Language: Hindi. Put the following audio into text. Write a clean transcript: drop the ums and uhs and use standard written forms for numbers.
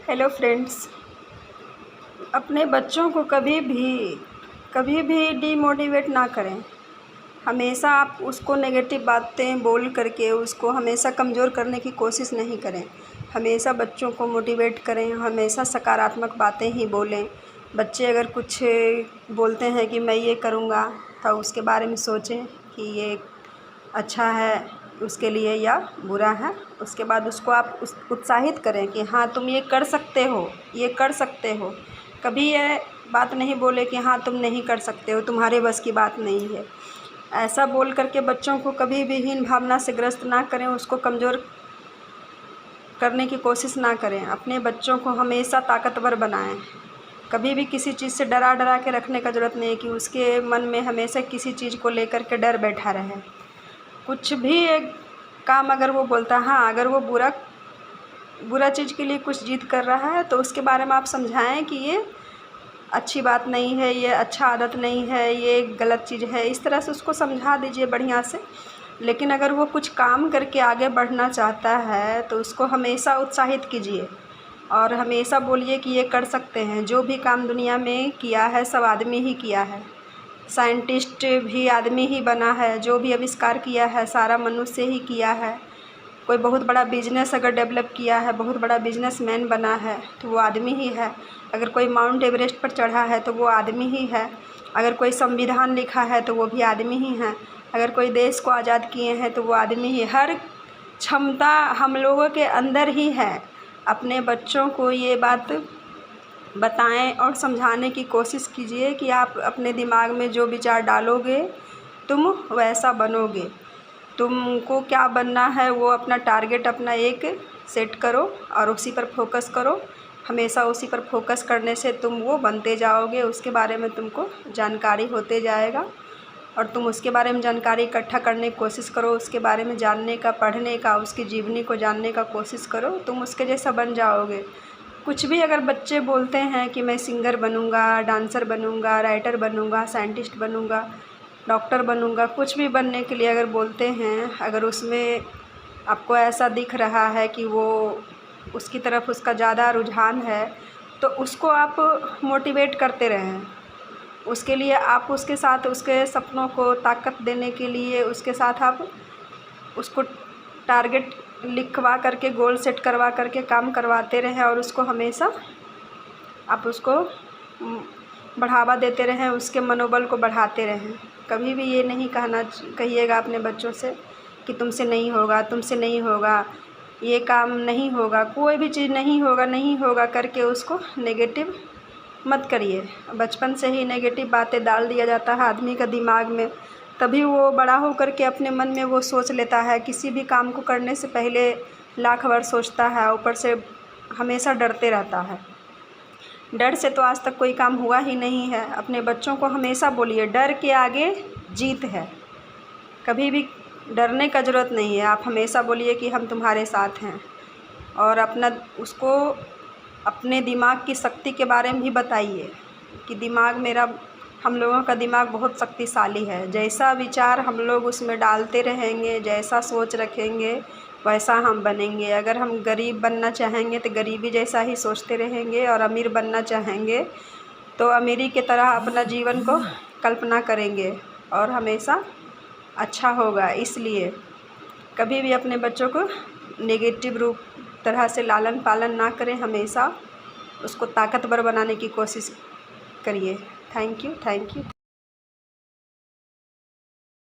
हेलो फ्रेंड्स, अपने बच्चों को कभी भी डीमोटिवेट ना करें। हमेशा आप उसको नेगेटिव बातें बोल करके उसको हमेशा कमज़ोर करने की कोशिश नहीं करें। हमेशा बच्चों को मोटिवेट करें, हमेशा सकारात्मक बातें ही बोलें। बच्चे अगर कुछ बोलते हैं कि मैं ये करूँगा, तो उसके बारे में सोचें कि ये अच्छा है उसके लिए या बुरा है। उसके बाद उसको आप उत्साहित करें कि हाँ तुम ये कर सकते हो, ये कर सकते हो। कभी ये बात नहीं बोले कि हाँ तुम नहीं कर सकते हो, तुम्हारे बस की बात नहीं है। ऐसा बोल करके बच्चों को कभी भी हीन भावना से ग्रस्त ना करें, उसको कमज़ोर करने की कोशिश ना करें। अपने बच्चों को हमेशा ताकतवर बनाएं। कभी भी किसी चीज़ से डरा के रखने का ज़रूरत नहीं है कि उसके मन में हमेशा किसी चीज़ को लेकर के डर बैठा रहे। कुछ भी एक काम अगर वो बोलता है, हाँ अगर वो बुरा चीज़ के लिए कुछ ज़िद कर रहा है तो उसके बारे में आप समझाएं कि ये अच्छी बात नहीं है, ये अच्छा आदत नहीं है, ये गलत चीज़ है। इस तरह से उसको समझा दीजिए बढ़िया से। लेकिन अगर वो कुछ काम करके आगे बढ़ना चाहता है तो उसको हमेशा उत्साहित कीजिए और हमेशा बोलिए कि ये कर सकते हैं। जो भी काम दुनिया में किया है सब आदमी ही किया है। साइंटिस्ट भी आदमी ही बना है, जो भी आविष्कार किया है सारा मनुष्य ही किया है। कोई बहुत बड़ा बिजनेस अगर डेवलप किया है, बहुत बड़ा बिजनेसमैन बना है तो वो आदमी ही है। अगर कोई माउंट एवरेस्ट पर चढ़ा है तो वो आदमी ही है। अगर कोई संविधान लिखा है तो वो भी आदमी ही है। अगर कोई देश को आज़ाद किए हैं तो वो आदमी ही। हर क्षमता हम लोगों के अंदर ही है। अपने बच्चों को ये बात बताएं और समझाने की कोशिश कीजिए कि आप अपने दिमाग में जो विचार डालोगे तुम वैसा बनोगे। तुमको क्या बनना है वो अपना टारगेट अपना एक सेट करो और उसी पर फोकस करो। हमेशा उसी पर फोकस करने से तुम वो बनते जाओगे। उसके बारे में तुमको जानकारी होते जाएगा और तुम उसके बारे में जानकारी इकट्ठा करने की कोशिश करो। उसके बारे में जानने का, पढ़ने का, उसकी जीवनी को जानने का कोशिश करो। तुम उसके जैसा बन जाओगे। कुछ भी अगर बच्चे बोलते हैं कि मैं सिंगर बनूंगा, डांसर बनूंगा, राइटर बनूंगा, साइंटिस्ट बनूंगा, डॉक्टर बनूंगा, कुछ भी बनने के लिए अगर बोलते हैं, अगर उसमें आपको ऐसा दिख रहा है कि वो उसकी तरफ उसका ज़्यादा रुझान है तो उसको आप मोटिवेट करते रहें। उसके लिए आप उसके साथ उसके सपनों को ताकत देने के लिए उसके साथ आप उसको टारगेट लिखवा करके, गोल सेट करवा करके काम करवाते रहें और उसको हमेशा आप उसको बढ़ावा देते रहें, उसके मनोबल को बढ़ाते रहें। कभी भी ये नहीं कहिएगा अपने बच्चों से कि तुमसे नहीं होगा, तुमसे नहीं होगा, ये काम नहीं होगा, कोई भी चीज़ नहीं होगा करके उसको नेगेटिव मत करिए। बचपन से ही नेगेटिव बातें डाल दिया जाता है आदमी का दिमाग में, तभी वो बड़ा हो करके अपने मन में वो सोच लेता है। किसी भी काम को करने से पहले लाख बार सोचता है, ऊपर से हमेशा डरते रहता है। डर से तो आज तक कोई काम हुआ ही नहीं है। अपने बच्चों को हमेशा बोलिए डर के आगे जीत है। कभी भी डरने का ज़रूरत नहीं है। आप हमेशा बोलिए कि हम तुम्हारे साथ हैं और उसको अपने दिमाग की शक्ति के बारे में भी बताइए कि हम लोगों का दिमाग बहुत शक्तिशाली है। जैसा विचार हम लोग उसमें डालते रहेंगे, जैसा सोच रखेंगे वैसा हम बनेंगे। अगर हम गरीब बनना चाहेंगे तो गरीबी जैसा ही सोचते रहेंगे और अमीर बनना चाहेंगे तो अमीरी की तरह अपना जीवन को कल्पना करेंगे और हमेशा अच्छा होगा। इसलिए कभी भी अपने बच्चों को नेगेटिव तरह से लालन पालन ना करें, हमेशा उसको ताकतवर बनाने की कोशिश करिए। Thank you.